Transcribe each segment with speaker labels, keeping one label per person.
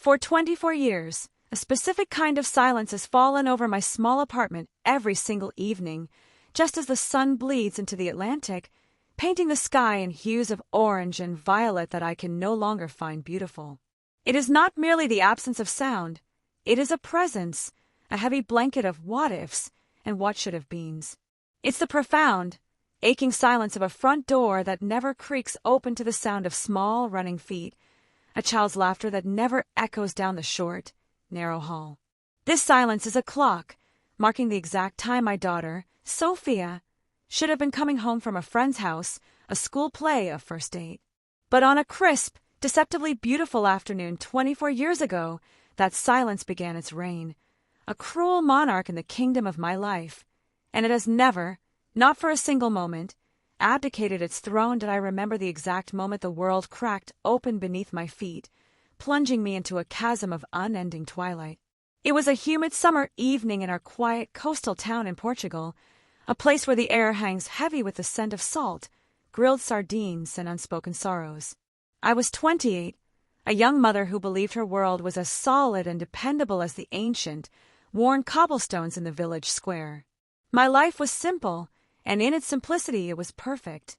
Speaker 1: For 24 years, a specific kind of silence has fallen over my small apartment every single evening, just as the sun bleeds into the Atlantic, painting the sky in hues of orange and violet that I can no longer find beautiful. It is not merely the absence of sound, it is a presence, a heavy blanket of what-ifs and what-should-have-beens. It's the profound, aching silence of a front door that never creaks open to the sound of small, running feet, a child's laughter that never echoes down the short, narrow hall. This silence is a clock, marking the exact time my daughter, Sofia, should have been coming home from a friend's house, a school play, a first date. But on a crisp, deceptively beautiful afternoon 24 years ago, that silence began its reign, a cruel monarch in the kingdom of my life, and it has never, not for a single moment, abdicated its throne. Did I remember the exact moment the world cracked open beneath my feet, plunging me into a chasm of unending twilight. It was a humid summer evening in our quiet coastal town in Portugal, a place where the air hangs heavy with the scent of salt, grilled sardines, and unspoken sorrows. I was 28, a young mother who believed her world was as solid and dependable as the ancient, worn cobblestones in the village square. My life was simple, and in its simplicity it was perfect.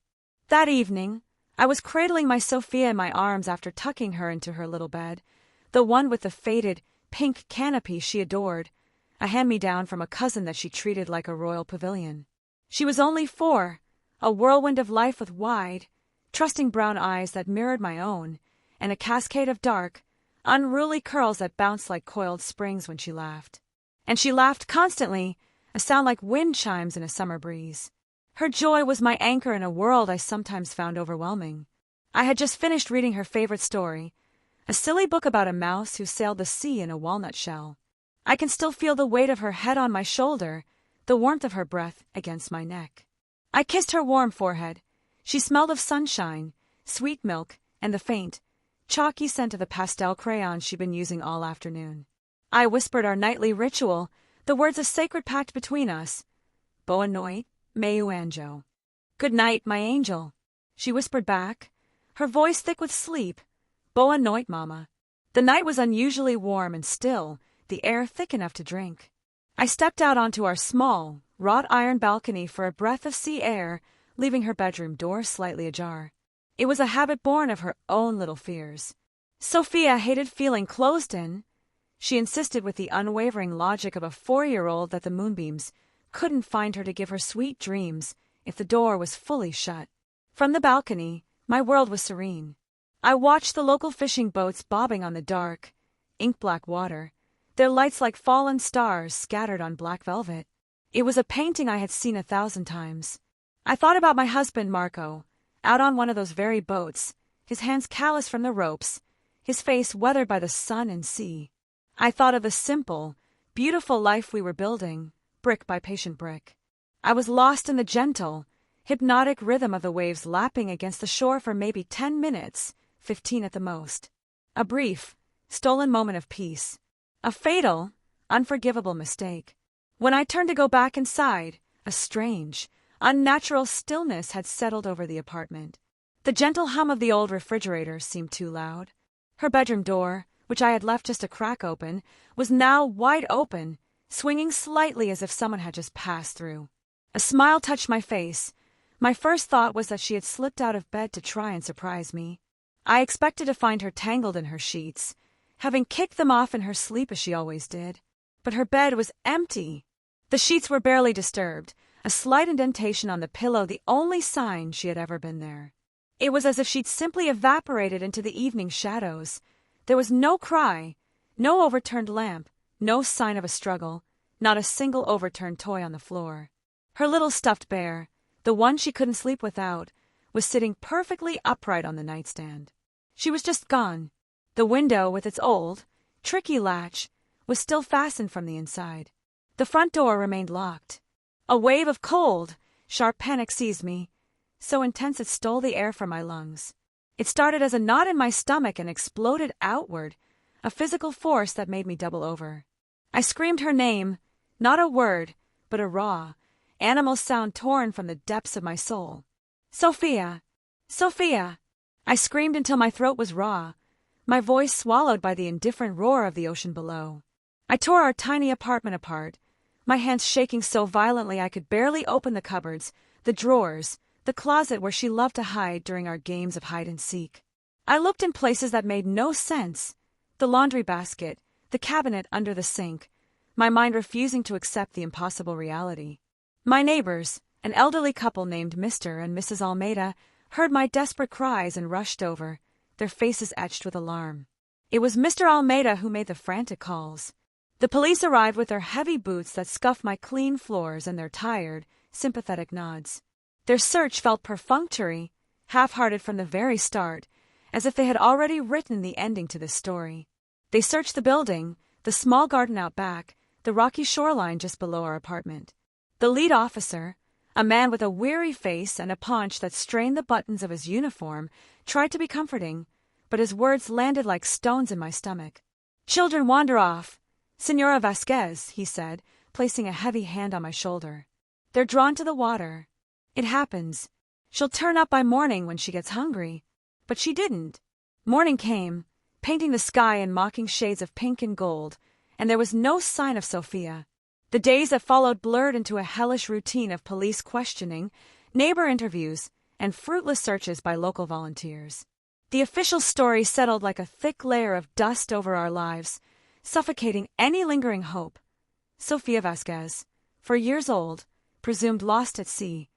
Speaker 1: That evening, I was cradling my Sofia in my arms after tucking her into her little bed, the one with the faded, pink canopy she adored, a hand-me-down from a cousin that she treated like a royal pavilion. She was only 4, a whirlwind of life with wide, trusting brown eyes that mirrored my own, and a cascade of dark, unruly curls that bounced like coiled springs when she laughed. And she laughed constantly, a sound like wind chimes in a summer breeze. Her joy was my anchor in a world I sometimes found overwhelming. I had just finished reading her favorite story, a silly book about a mouse who sailed the sea in a walnut shell. I can still feel the weight of her head on my shoulder, the warmth of her breath against my neck. I kissed her warm forehead. She smelled of sunshine, sweet milk, and the faint, chalky scent of the pastel crayons she'd been using all afternoon. I whispered our nightly ritual, the words of sacred pact between us. Boa noite, meu anjo. Good night, my angel. She whispered back, her voice thick with sleep. Boa noite, mama. The night was unusually warm and still, the air thick enough to drink. I stepped out onto our small, wrought iron balcony for a breath of sea air, leaving her bedroom door slightly ajar. It was a habit born of her own little fears. Sofia hated feeling closed in. She insisted with the unwavering logic of a 4-year-old that the moonbeams couldn't find her to give her sweet dreams if the door was fully shut. From the balcony, my world was serene. I watched the local fishing boats bobbing on the dark, ink-black water, their lights like fallen stars scattered on black velvet. It was a painting I had seen 1,000 times. I thought about my husband, Marco, out on one of those very boats, his hands calloused from the ropes, his face weathered by the sun and sea. I thought of the simple, beautiful life we were building, brick by patient brick. I was lost in the gentle, hypnotic rhythm of the waves lapping against the shore for maybe 10 minutes, 15 at the most. A brief, stolen moment of peace. A fatal, unforgivable mistake. When I turned to go back inside, a strange, unnatural stillness had settled over the apartment. The gentle hum of the old refrigerator seemed too loud. Her bedroom door, which I had left just a crack open, was now wide open, swinging slightly as if someone had just passed through. A smile touched my face. My first thought was that she had slipped out of bed to try and surprise me. I expected to find her tangled in her sheets, having kicked them off in her sleep as she always did. But her bed was empty. The sheets were barely disturbed, a slight indentation on the pillow the only sign she had ever been there. It was as if she'd simply evaporated into the evening shadows. There was no cry, no overturned lamp, no sign of a struggle, not a single overturned toy on the floor. Her little stuffed bear, the one she couldn't sleep without, was sitting perfectly upright on the nightstand. She was just gone. The window, with its old, tricky latch, was still fastened from the inside. The front door remained locked. A wave of cold, sharp panic seized me, so intense it stole the air from my lungs. It started as a knot in my stomach and exploded outward, a physical force that made me double over. I screamed her name, not a word, but a raw, animal sound torn from the depths of my soul. Sofia! Sofia! I screamed until my throat was raw, my voice swallowed by the indifferent roar of the ocean below. I tore our tiny apartment apart, my hands shaking so violently I could barely open the cupboards, the drawers, the closet where she loved to hide during our games of hide-and-seek. I looked in places that made no sense: the laundry basket, the cabinet under the sink, my mind refusing to accept the impossible reality. My neighbors, an elderly couple named Mr. and Mrs. Almeida, heard my desperate cries and rushed over, their faces etched with alarm. It was Mr. Almeida who made the frantic calls. The police arrived with their heavy boots that scuffed my clean floors and their tired, sympathetic nods. Their search felt perfunctory, half-hearted from the very start, as if they had already written the ending to this story. They searched the building, the small garden out back, the rocky shoreline just below our apartment. The lead officer, a man with a weary face and a paunch that strained the buttons of his uniform, tried to be comforting, but his words landed like stones in my stomach. "Children wander off, Senora Vasquez," he said, placing a heavy hand on my shoulder. "They're drawn to the water. It happens. She'll turn up by morning when she gets hungry." But she didn't. Morning came, painting the sky in mocking shades of pink and gold, and there was no sign of Sofia. The days that followed blurred into a hellish routine of police questioning, neighbor interviews, and fruitless searches by local volunteers. The official story settled like a thick layer of dust over our lives, suffocating any lingering hope. Sofia Vasquez, 4 years old, presumed lost at sea.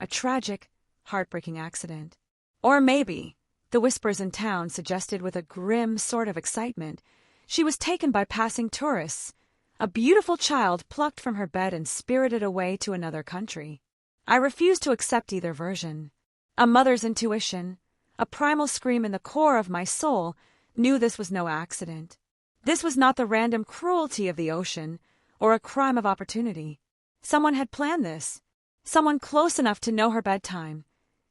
Speaker 1: A tragic, heartbreaking accident. Or maybe, the whispers in town suggested with a grim sort of excitement, she was taken by passing tourists, a beautiful child plucked from her bed and spirited away to another country. I refused to accept either version. A mother's intuition, a primal scream in the core of my soul, knew this was no accident. This was not the random cruelty of the ocean, or a crime of opportunity. Someone had planned this. Someone close enough to know her bedtime,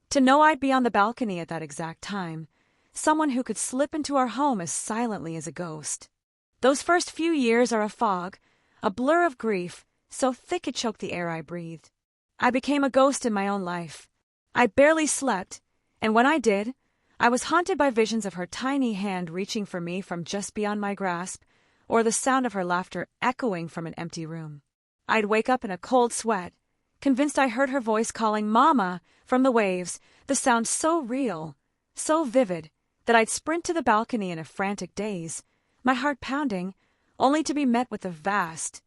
Speaker 1: to know I'd be on the balcony at that exact time. Someone who could slip into our home as silently as a ghost. Those first few years are a fog, a blur of grief, so thick it choked the air I breathed. I became a ghost in my own life. I barely slept, and when I did, I was haunted by visions of her tiny hand reaching for me from just beyond my grasp, or the sound of her laughter echoing from an empty room. I'd wake up in a cold sweat, convinced I heard her voice calling "Mama" from the waves, the sound so real, so vivid, that I'd sprint to the balcony in a frantic daze, my heart pounding, only to be met with the vast,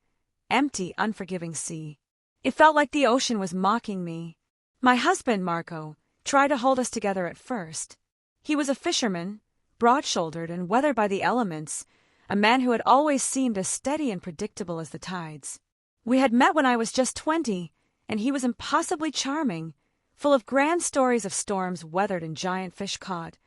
Speaker 1: empty, unforgiving sea. It felt like the ocean was mocking me. My husband, Marco, tried to hold us together at first. He was a fisherman, broad-shouldered and weathered by the elements, a man who had always seemed as steady and predictable as the tides. We had met when I was just 20, and he was impossibly charming, full of grand stories of storms weathered and giant fish caught,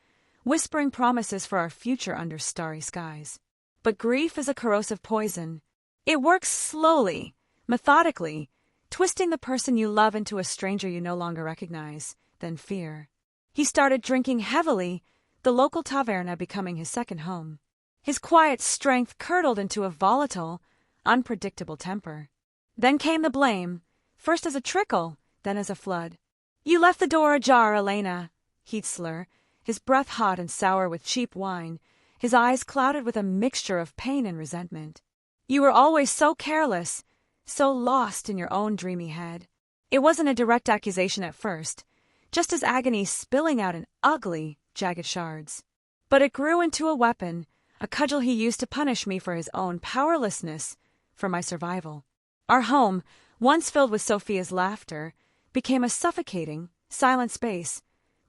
Speaker 1: whispering promises for our future under starry skies. But grief is a corrosive poison. It works slowly, methodically, twisting the person you love into a stranger you no longer recognize, then fear. He started drinking heavily, the local taverna becoming his second home. His quiet strength curdled into a volatile, unpredictable temper. Then came the blame, first as a trickle, then as a flood. "You left the door ajar, Elena," he'd slur, his breath hot and sour with cheap wine, his eyes clouded with a mixture of pain and resentment. "You were always so careless, so lost in your own dreamy head." It wasn't a direct accusation at first, just as agony spilling out in ugly, jagged shards. But it grew into a weapon, a cudgel he used to punish me for his own powerlessness, for my survival. Our home, once filled with Sofia's laughter, became a suffocating, silent space,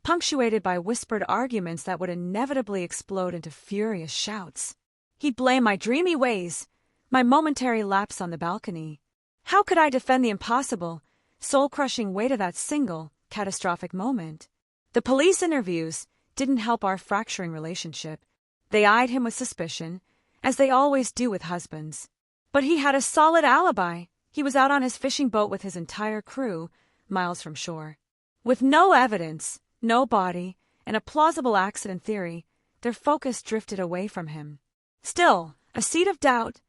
Speaker 1: punctuated by whispered arguments that would inevitably explode into furious shouts. He'd blame my dreamy ways, my momentary lapse on the balcony. How could I defend the impossible, soul-crushing weight of that single, catastrophic moment? The police interviews didn't help our fracturing relationship. They eyed him with suspicion, as they always do with husbands. But he had a solid alibi. He was out on his fishing boat with his entire crew, miles from shore. With no evidence, no body, and a plausible accident theory, their focus drifted away from him. Still, a seed of doubt,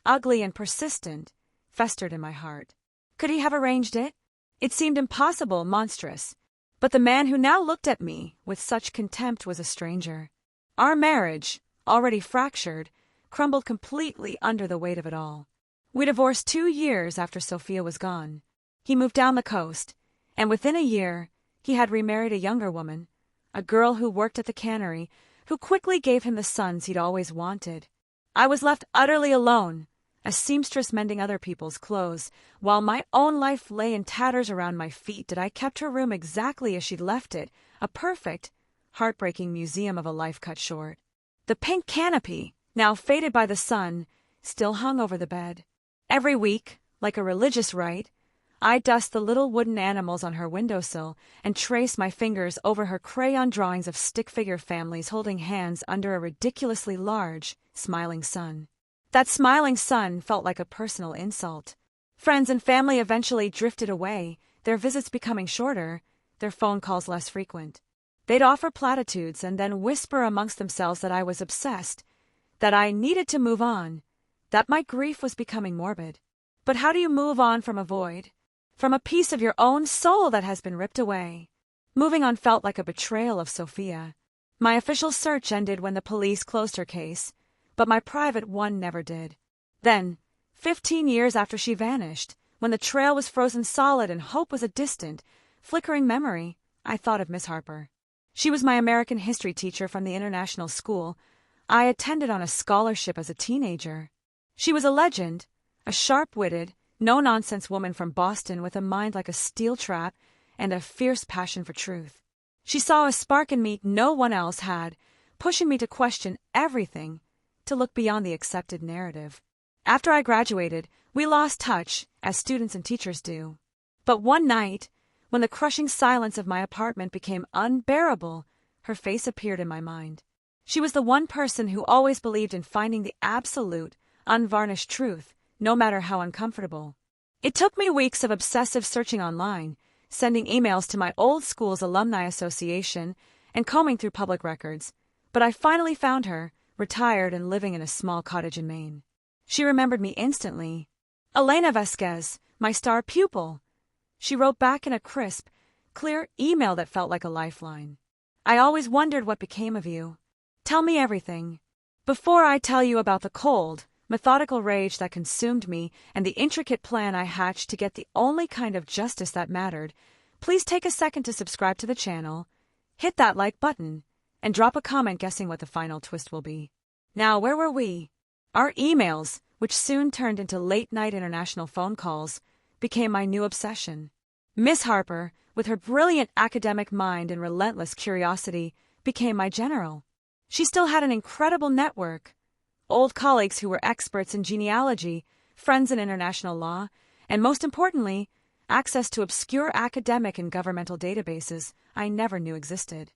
Speaker 1: ugly and persistent, festered in my heart. Could he have arranged it? It seemed impossible, monstrous. But the man who now looked at me with such contempt was a stranger. Our marriage, already fractured, crumbled completely under the weight of it all. We divorced 2 years after Sofia was gone. He moved down the coast, and within a year, he had remarried a younger woman, a girl who worked at the cannery, who quickly gave him the sons he'd always wanted. I was left utterly alone, a seamstress mending other people's clothes, while my own life lay in tatters around my feet. I kept her room exactly as she'd left it, a perfect, heartbreaking museum of a life cut short. The pink canopy, now faded by the sun, still hung over the bed. Every week, like a religious rite, I dust the little wooden animals on her windowsill and trace my fingers over her crayon drawings of stick figure families holding hands under a ridiculously large, smiling sun. That smiling sun felt like a personal insult. Friends and family eventually drifted away, their visits becoming shorter, their phone calls less frequent. They'd offer platitudes and then whisper amongst themselves that I was obsessed, that I needed to move on, that my grief was becoming morbid. But how do you move on from a void? From a piece of your own soul that has been ripped away? Moving on felt like a betrayal of Sofia. My official search ended when the police closed her case, but my private one never did. Then, 15 years after she vanished, when the trail was frozen solid and hope was a distant, flickering memory, I thought of Miss Harper. She was my American history teacher from the international school I attended on a scholarship as a teenager. She was a legend, a sharp-witted, no-nonsense woman from Boston with a mind like a steel trap and a fierce passion for truth. She saw a spark in me no one else had, pushing me to question everything, to look beyond the accepted narrative. After I graduated, we lost touch, as students and teachers do. But one night, when the crushing silence of my apartment became unbearable, her face appeared in my mind. She was the one person who always believed in finding the absolute, unvarnished truth, no matter how uncomfortable. It took me weeks of obsessive searching online, sending emails to my old school's alumni association, and combing through public records, but I finally found her, retired and living in a small cottage in Maine. She remembered me instantly. "Elena Vasquez, my star pupil." She wrote back in a crisp, clear email that felt like a lifeline. "I always wondered what became of you. Tell me everything. Before I tell you about the cold, methodical rage that consumed me and the intricate plan I hatched to get the only kind of justice that mattered, please take a second to subscribe to the channel, hit that like button, and drop a comment guessing what the final twist will be." Now, where were we? Our emails, which soon turned into late-night international phone calls, became my new obsession. Miss Harper, with her brilliant academic mind and relentless curiosity, became my general. She still had an incredible network. Old colleagues who were experts in genealogy, friends in international law, and most importantly, access to obscure academic and governmental databases I never knew existed.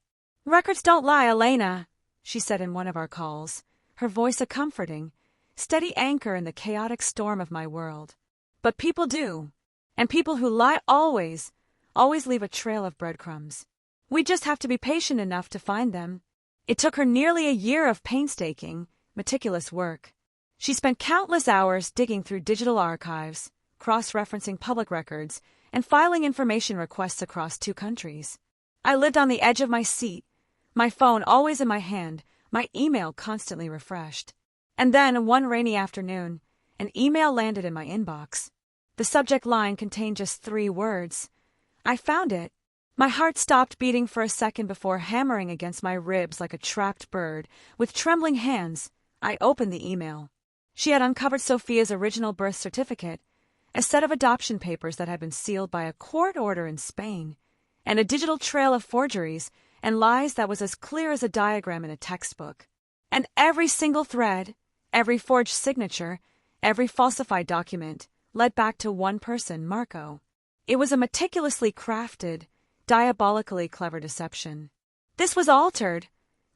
Speaker 1: "Records don't lie, Elena," she said in one of our calls, her voice a comforting, steady anchor in the chaotic storm of my world. "But people do, and people who lie always leave a trail of breadcrumbs. We just have to be patient enough to find them." It took her nearly a year of painstaking, meticulous work. She spent countless hours digging through digital archives, cross-referencing public records, and filing information requests across 2 countries. I lived on the edge of my seat, my phone always in my hand, my email constantly refreshed. And then, one rainy afternoon, an email landed in my inbox. The subject line contained just 3 words. I found it. My heart stopped beating for a second before hammering against my ribs like a trapped bird. With trembling hands, I opened the email. She had uncovered Sofia's original birth certificate, a set of adoption papers that had been sealed by a court order in Spain, and a digital trail of forgeries and lies that was as clear as a diagram in a textbook. And every single thread, every forged signature, every falsified document led back to one person, Marco. It was a meticulously crafted, diabolically clever deception. "This was altered,"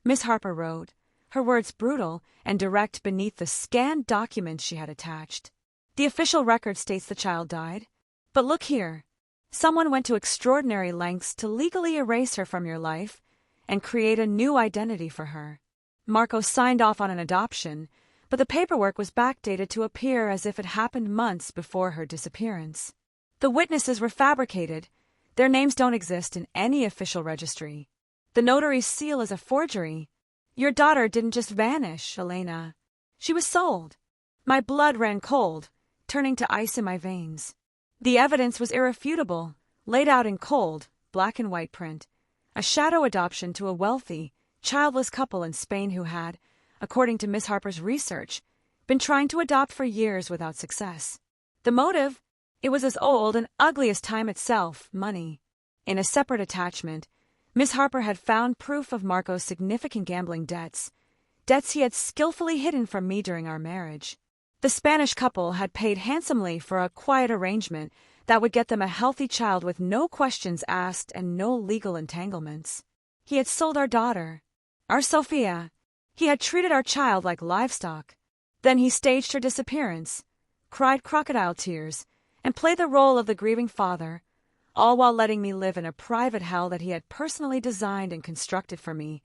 Speaker 1: Miss Harper wrote, her words brutal and direct beneath the scanned documents she had attached. "The official record states the child died. But look here. Someone went to extraordinary lengths to legally erase her from your life and create a new identity for her. Marco signed off on an adoption, but the paperwork was backdated to appear as if it happened months before her disappearance. The witnesses were fabricated. Their names don't exist in any official registry. The notary's seal is a forgery. Your daughter didn't just vanish, Elena. She was sold. My blood ran cold, turning to ice in my veins. The evidence was irrefutable, laid out in cold, black and white print. A shadow adoption to a wealthy, childless couple in Spain who had, according to Miss Harper's research, been trying to adopt for years without success. The motive? It was as old and ugly as time itself, money. In a separate attachment, Miss Harper had found proof of Marco's significant gambling debts he had skillfully hidden from me during our marriage. The Spanish couple had paid handsomely for a quiet arrangement that would get them a healthy child with no questions asked and no legal entanglements. He had sold our daughter, our Sofia. He had treated our child like livestock. Then he staged her disappearance, cried crocodile tears, and played the role of the grieving father, all while letting me live in a private hell that he had personally designed and constructed for me.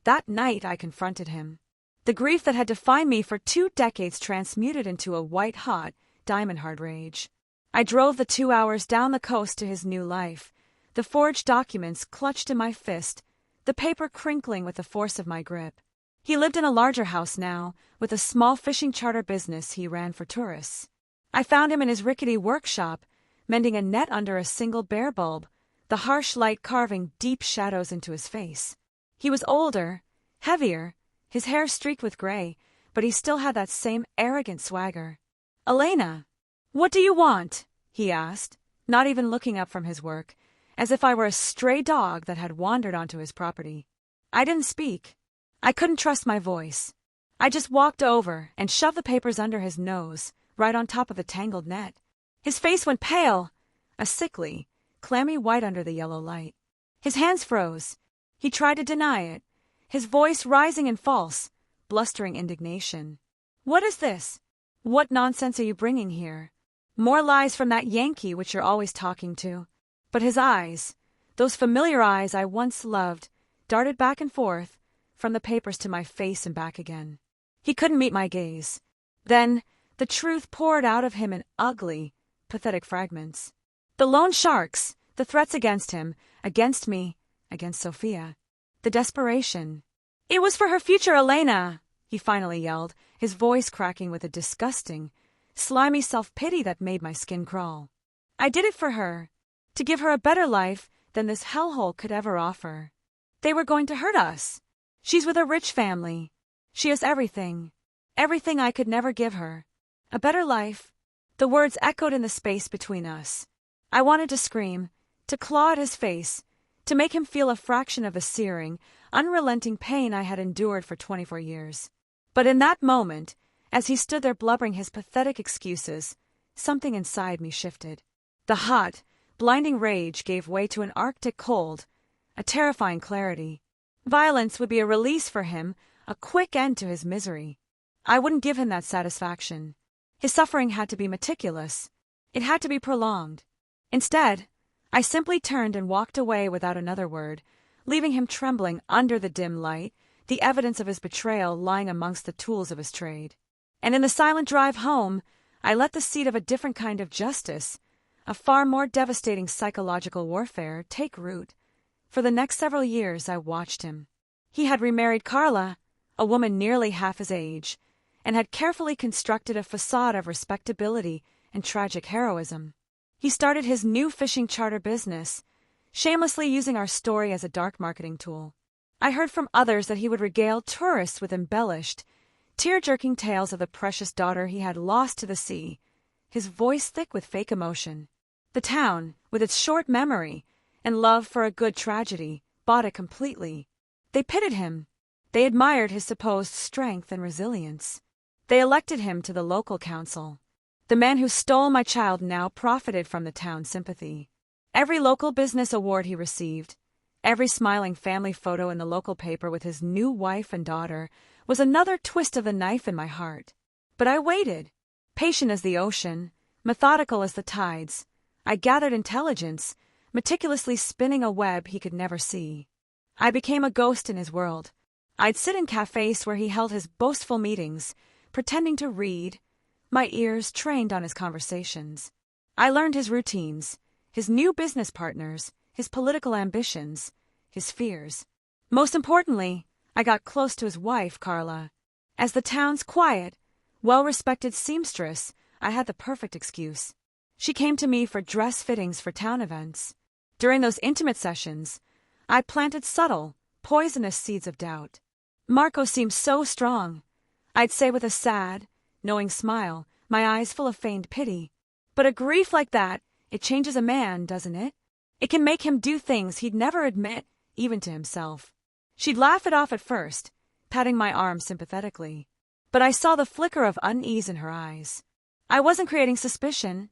Speaker 1: That night I confronted him. The grief that had defined me for 2 decades transmuted into a white-hot, diamond-hard rage. I drove the 2 hours down the coast to his new life, the forged documents clutched in my fist, the paper crinkling with the force of my grip. He lived in a larger house now, with a small fishing charter business he ran for tourists. I found him in his rickety workshop, mending a net under a single bare bulb, the harsh light carving deep shadows into his face. He was older, heavier, his hair streaked with gray, but he still had that same arrogant swagger. "Elena, what do you want?" he asked, not even looking up from his work, as if I were a stray dog that had wandered onto his property. I didn't speak. I couldn't trust my voice. I just walked over and shoved the papers under his nose, right on top of the tangled net. His face went pale, a sickly, clammy white under the yellow light. His hands froze. He tried to deny it, his voice rising in false, blustering indignation. "What is this? What nonsense are you bringing here? More lies from that Yankee which you're always talking to." But his eyes, those familiar eyes I once loved, darted back and forth, from the papers to my face and back again. He couldn't meet my gaze. Then the truth poured out of him in ugly, pathetic fragments. The loan sharks, the threats against him, against me, against Sofia. The desperation. "It was for her future, Elena," he finally yelled, his voice cracking with a disgusting, slimy self-pity that made my skin crawl. "I did it for her, to give her a better life than this hellhole could ever offer. They were going to hurt us. She's with a rich family. She has everything. Everything I could never give her. A better life." The words echoed in the space between us. I wanted to scream, to claw at his face, to make him feel a fraction of the searing, unrelenting pain I had endured for 24 years. But in that moment, as he stood there blubbering his pathetic excuses, something inside me shifted. The hot, blinding rage gave way to an arctic cold, a terrifying clarity. Violence would be a release for him, a quick end to his misery. I wouldn't give him that satisfaction. His suffering had to be meticulous. It had to be prolonged. Instead, I simply turned and walked away without another word, leaving him trembling under the dim light, the evidence of his betrayal lying amongst the tools of his trade. And in the silent drive home, I let the seed of a different kind of justice, a far more devastating psychological warfare, take root. For the next several years I watched him. He had remarried Carla, a woman nearly half his age, and had carefully constructed a facade of respectability and tragic heroism. He started his new fishing charter business, shamelessly using our story as a dark marketing tool. I heard from others that he would regale tourists with embellished, tear-jerking tales of the precious daughter he had lost to the sea, his voice thick with fake emotion. The town, with its short memory and love for a good tragedy, bought it completely. They pitied him. They admired his supposed strength and resilience. They elected him to the local council. The man who stole my child now profited from the town's sympathy. Every local business award he received, every smiling family photo in the local paper with his new wife and daughter, was another twist of the knife in my heart. But I waited, patient as the ocean, methodical as the tides. I gathered intelligence, meticulously spinning a web he could never see. I became a ghost in his world. I'd sit in cafes where he held his boastful meetings, pretending to read, my ears trained on his conversations. I learned his routines, his new business partners, his political ambitions, his fears. Most importantly, I got close to his wife, Carla. As the town's quiet, well-respected seamstress, I had the perfect excuse. She came to me for dress fittings for town events. During those intimate sessions, I planted subtle, poisonous seeds of doubt. Marco seemed so strong, I'd say with a sad, knowing smile, my eyes full of feigned pity. But a grief like that, it changes a man, doesn't it? It can make him do things he'd never admit, even to himself. She'd laugh it off at first, patting my arm sympathetically. But I saw the flicker of unease in her eyes. I wasn't creating suspicion.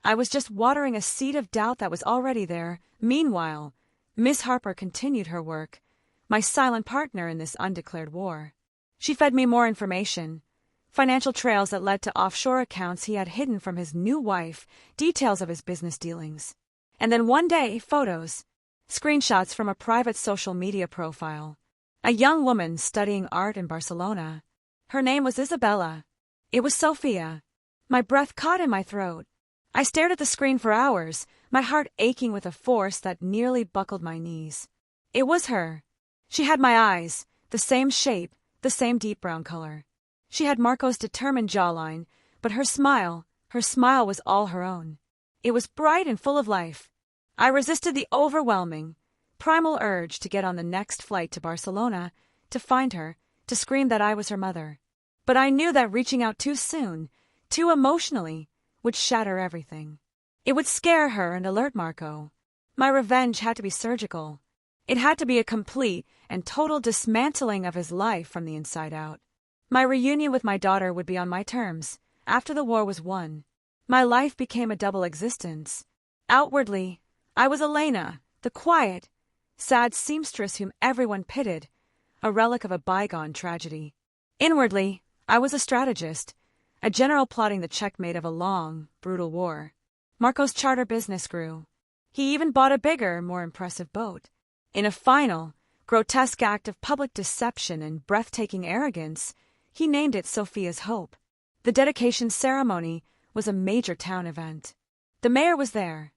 Speaker 1: I was just watering a seed of doubt that was already there. Meanwhile, Miss Harper continued her work, my silent partner in this undeclared war. She fed me more information, financial trails that led to offshore accounts he had hidden from his new wife, details of his business dealings. And then one day, photos, screenshots from a private social media profile. A young woman studying art in Barcelona. Her name was Isabella. It was Sofia. My breath caught in my throat. I stared at the screen for hours, my heart aching with a force that nearly buckled my knees. It was her. She had my eyes, the same shape, the same deep brown color. She had Marco's determined jawline, but her smile was all her own. It was bright and full of life. I resisted the overwhelming, primal urge to get on the next flight to Barcelona, to find her, to scream that I was her mother. But I knew that reaching out too soon, too emotionally, would shatter everything. It would scare her and alert Marco. My revenge had to be surgical. It had to be a complete and total dismantling of his life from the inside out. My reunion with my daughter would be on my terms, after the war was won. My life became a double existence. Outwardly, I was Elena, the quiet, sad seamstress whom everyone pitied, a relic of a bygone tragedy. Inwardly, I was a strategist, a general plotting the checkmate of a long, brutal war. Marco's charter business grew. He even bought a bigger, more impressive boat. In a final, grotesque act of public deception and breathtaking arrogance, he named it Sofia's Hope. The dedication ceremony was a major town event. The mayor was there.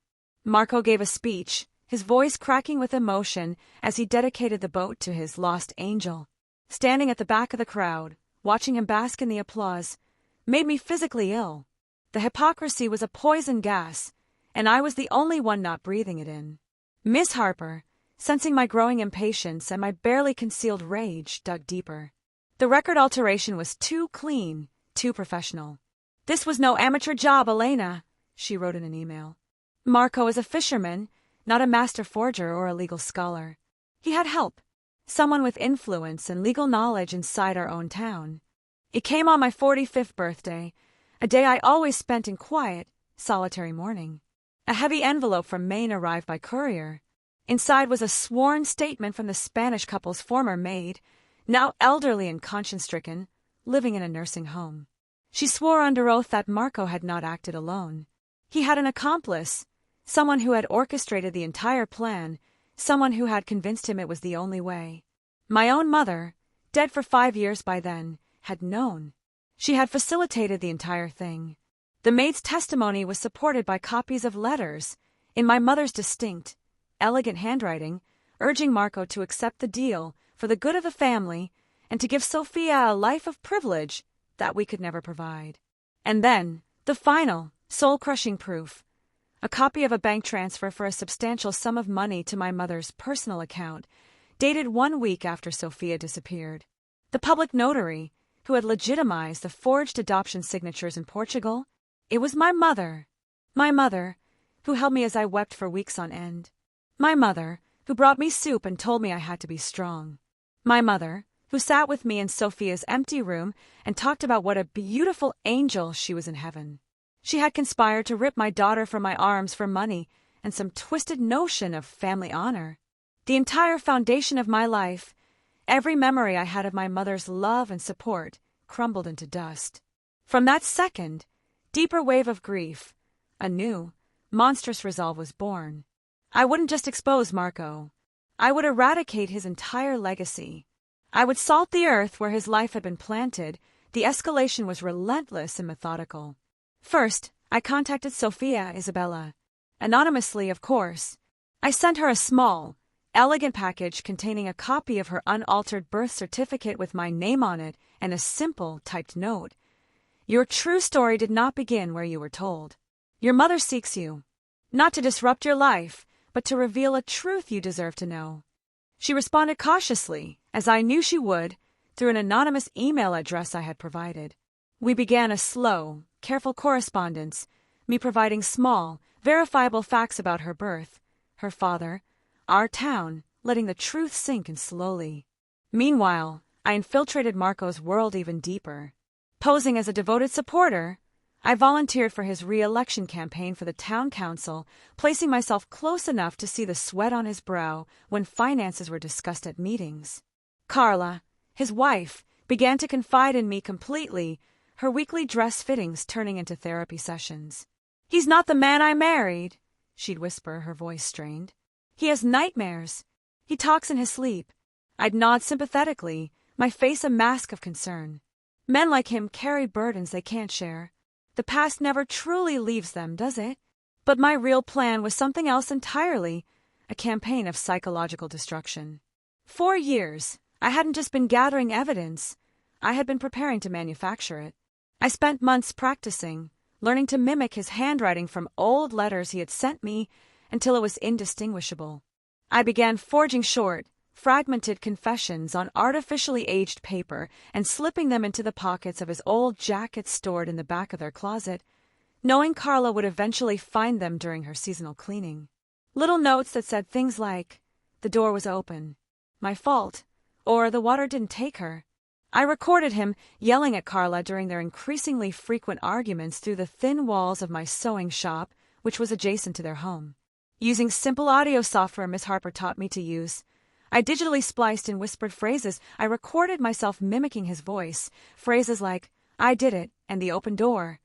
Speaker 1: Marco gave a speech, his voice cracking with emotion as he dedicated the boat to his lost angel. Standing at the back of the crowd, watching him bask in the applause, made me physically ill. The hypocrisy was a poison gas, and I was the only one not breathing it in. Miss Harper, sensing my growing impatience and my barely concealed rage, dug deeper. The record alteration was too clean, too professional. "This was no amateur job, Elena," she wrote in an email. "Marco is a fisherman, not a master forger or a legal scholar. He had help, someone with influence and legal knowledge inside our own town. It came on my 45th birthday, a day I always spent in quiet, solitary mourning. A heavy envelope from Maine arrived by courier. Inside was a sworn statement from the Spanish couple's former maid, now elderly and conscience-stricken, living in a nursing home. She swore under oath that Marco had not acted alone. He had an accomplice, someone who had orchestrated the entire plan, someone who had convinced him it was the only way. My own mother, dead for 5 years by then, had known. She had facilitated the entire thing. The maid's testimony was supported by copies of letters, in my mother's distinct, elegant handwriting, urging Marco to accept the deal for the good of the family and to give Sofia a life of privilege that we could never provide. And then, the final, soul-crushing proof. A copy of a bank transfer for a substantial sum of money to my mother's personal account, dated 1 week after Sofia disappeared. The public notary, who had legitimized the forged adoption signatures in Portugal, it was my mother, who held me as I wept for weeks on end. My mother, who brought me soup and told me I had to be strong. My mother, who sat with me in Sofia's empty room and talked about what a beautiful angel she was in heaven. She had conspired to rip my daughter from my arms for money and some twisted notion of family honor. The entire foundation of my life, every memory I had of my mother's love and support, crumbled into dust. From that second, deeper wave of grief, a new, monstrous resolve was born. I wouldn't just expose Marco. I would eradicate his entire legacy. I would salt the earth where his life had been planted. The escalation was relentless and methodical. First, I contacted Sofia Isabella. Anonymously, of course. I sent her a small, elegant package containing a copy of her unaltered birth certificate with my name on it and a simple typed note. Your true story did not begin where you were told. Your mother seeks you, not to disrupt your life, but to reveal a truth you deserve to know. She responded cautiously, as I knew she would, through an anonymous email address I had provided. We began a slow, careful correspondence, me providing small, verifiable facts about her birth, her father, our town, letting the truth sink in slowly. Meanwhile, I infiltrated Marco's world even deeper. Posing as a devoted supporter, I volunteered for his re-election campaign for the town council, placing myself close enough to see the sweat on his brow when finances were discussed at meetings. Carla, his wife, began to confide in me completely, her weekly dress fittings turning into therapy sessions. He's not the man I married, she'd whisper, her voice strained. He has nightmares. He talks in his sleep. I'd nod sympathetically, my face a mask of concern. Men like him carry burdens they can't share. The past never truly leaves them, does it? But my real plan was something else entirely, a campaign of psychological destruction. 4 years, I hadn't just been gathering evidence, I had been preparing to manufacture it. I spent months practicing, learning to mimic his handwriting from old letters he had sent me until it was indistinguishable. I began forging short, fragmented confessions on artificially aged paper and slipping them into the pockets of his old jackets stored in the back of their closet, knowing Carla would eventually find them during her seasonal cleaning. Little notes that said things like, "The door was open," "My fault," or "The water didn't take her." I recorded him yelling at Carla during their increasingly frequent arguments through the thin walls of my sewing shop, which was adjacent to their home. Using simple audio software Miss Harper taught me to use, I digitally spliced in whispered phrases. I recorded myself mimicking his voice, phrases like, "I did it," and "the open door,"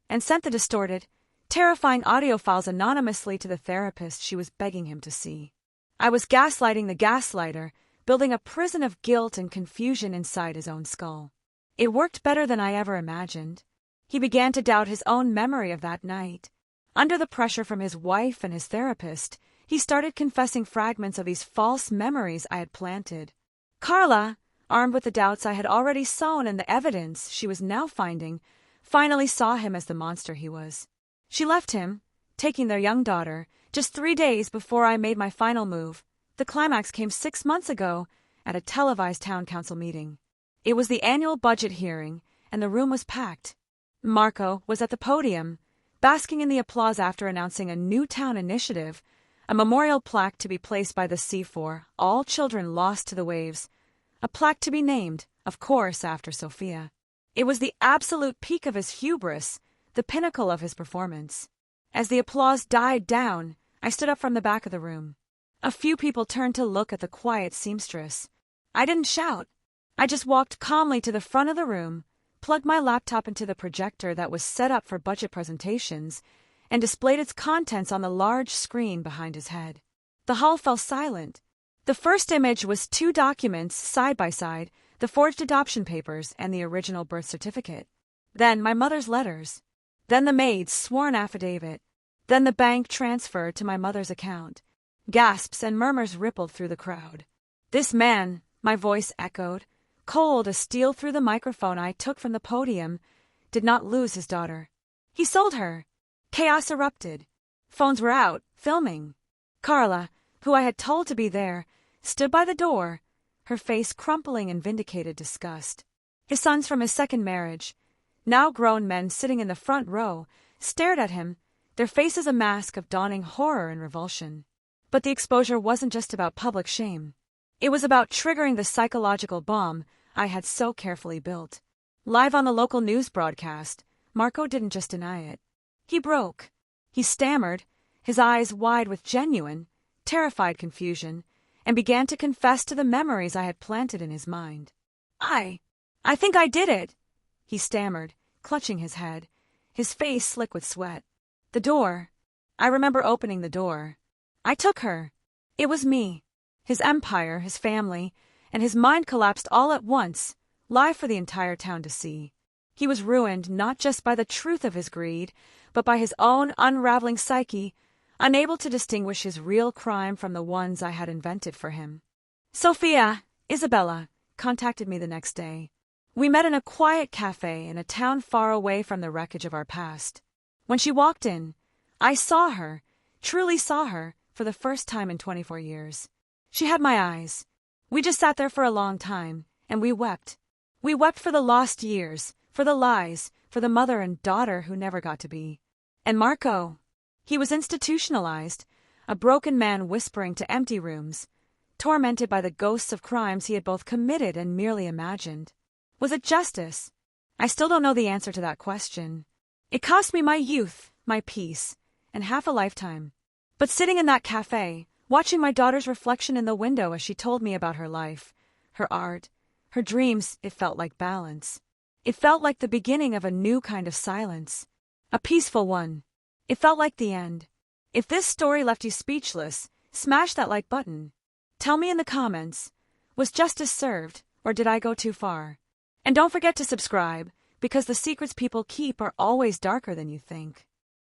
Speaker 1: and sent the distorted, terrifying audio files anonymously to the therapist she was begging him to see. I was gaslighting the gaslighter, building a prison of guilt and confusion inside his own skull. It worked better than I ever imagined. He began to doubt his own memory of that night. Under the pressure from his wife and his therapist, he started confessing fragments of these false memories I had planted. Carla, armed with the doubts I had already sown and the evidence she was now finding, finally saw him as the monster he was. She left him, taking their young daughter, just 3 days before I made my final move. The climax came 6 months ago at a televised town council meeting. It was the annual budget hearing, and the room was packed. Marco was at the podium, basking in the applause after announcing a new town initiative, a memorial plaque to be placed by the sea for all children lost to the waves, a plaque to be named, of course, after Sofia. It was the absolute peak of his hubris, the pinnacle of his performance. As the applause died down, I stood up from the back of the room. A few people turned to look at the quiet seamstress. I didn't shout. I just walked calmly to the front of the room, plugged my laptop into the projector that was set up for budget presentations, and displayed its contents on the large screen behind his head. The hall fell silent. The first image was 2 documents side by side, the forged adoption papers and the original birth certificate. Then my mother's letters. Then the maid's sworn affidavit. Then the bank transfer to my mother's account. Gasps and murmurs rippled through the crowd. This man, my voice echoed, cold as steel through the microphone I took from the podium, did not lose his daughter. He sold her. Chaos erupted. Phones were out, filming. Carla, who I had told to be there, stood by the door, her face crumpling in vindicated disgust. His sons from his second marriage, now grown men sitting in the front row, stared at him, their faces a mask of dawning horror and revulsion. But the exposure wasn't just about public shame. It was about triggering the psychological bomb I had so carefully built. Live on the local news broadcast, Marco didn't just deny it. He broke. He stammered, his eyes wide with genuine, terrified confusion, and began to confess to the memories I had planted in his mind. I think I did it," he stammered, clutching his head, his face slick with sweat. "The door. I remember opening the door. I took her. It was me." His empire, his family, and his mind collapsed all at once, live for the entire town to see. He was ruined not just by the truth of his greed, but by his own unraveling psyche, unable to distinguish his real crime from the ones I had invented for him. Sofia, Isabella, contacted me the next day. We met in a quiet cafe in a town far away from the wreckage of our past. When she walked in, I saw her, truly saw her, for the first time in 24 years. She had my eyes. We just sat there for a long time, and we wept. We wept for the lost years, for the lies, for the mother and daughter who never got to be. And Marco, he was institutionalized, a broken man whispering to empty rooms, tormented by the ghosts of crimes he had both committed and merely imagined. Was it justice? I still don't know the answer to that question. It cost me my youth, my peace, and half a lifetime. But sitting in that cafe, watching my daughter's reflection in the window as she told me about her life, her art, her dreams, it felt like balance. It felt like the beginning of a new kind of silence. A peaceful one. It felt like the end. If this story left you speechless, smash that like button. Tell me in the comments, was justice served, or did I go too far? And don't forget to subscribe, because the secrets people keep are always darker than you think.